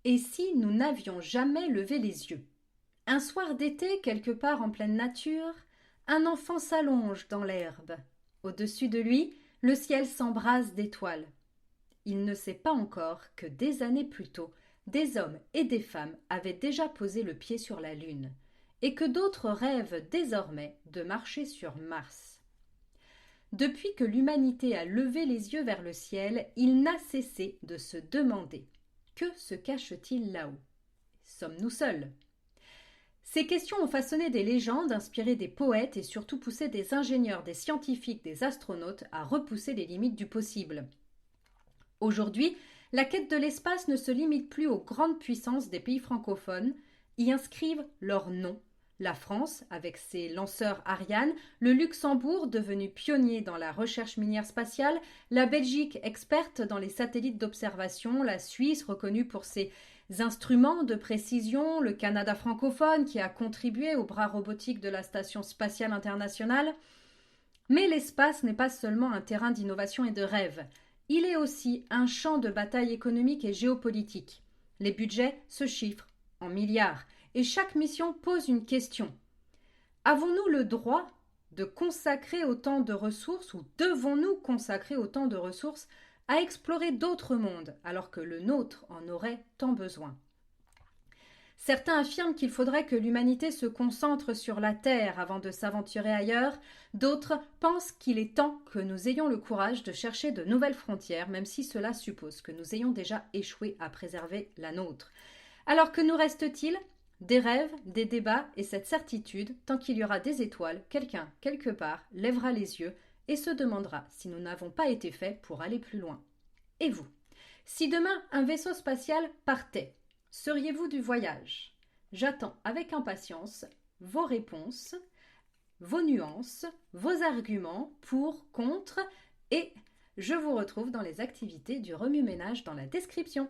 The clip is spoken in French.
Et si nous n'avions jamais levé les yeux? Un soir d'été, quelque part en pleine nature, un enfant s'allonge dans l'herbe. Au-dessus de lui, le ciel s'embrase d'étoiles. Il ne sait pas encore que des années plus tôt, des hommes et des femmes avaient déjà posé le pied sur la Lune, et que d'autres rêvent désormais de marcher sur Mars. Depuis que l'humanité a levé les yeux vers le ciel, il n'a cessé de se demander: que se cache-t-il là-haut? Sommes-nous seuls? Ces questions ont façonné des légendes, inspiré des poètes et surtout poussé des ingénieurs, des scientifiques, des astronautes à repousser les limites du possible. Aujourd'hui, la quête de l'espace ne se limite plus aux grandes puissances des pays francophones, y inscrivent leurs noms. La France, avec ses lanceurs Ariane, le Luxembourg, devenu pionnier dans la recherche minière spatiale, la Belgique, experte dans les satellites d'observation, la Suisse, reconnue pour ses instruments de précision, le Canada francophone, qui a contribué au bras robotique de la Station spatiale internationale. Mais l'espace n'est pas seulement un terrain d'innovation et de rêve. Il est aussi un champ de bataille économique et géopolitique. Les budgets se chiffrent en milliards et chaque mission pose une question. Avons-nous le droit de consacrer autant de ressources ou devons-nous consacrer autant de ressources à explorer d'autres mondes alors que le nôtre en aurait tant besoin? Certains affirment qu'il faudrait que l'humanité se concentre sur la Terre avant de s'aventurer ailleurs. D'autres pensent qu'il est temps que nous ayons le courage de chercher de nouvelles frontières, même si cela suppose que nous ayons déjà échoué à préserver la nôtre. Alors que nous reste-t-il? Des rêves, des débats et cette certitude, tant qu'il y aura des étoiles, quelqu'un, quelque part, lèvera les yeux et se demandera si nous n'avons pas été faits pour aller plus loin. Et vous? Si demain un vaisseau spatial partait, seriez-vous du voyage? J'attends avec impatience vos réponses, vos nuances, vos arguments pour, contre et je vous retrouve dans les activités du remue-ménage dans la description.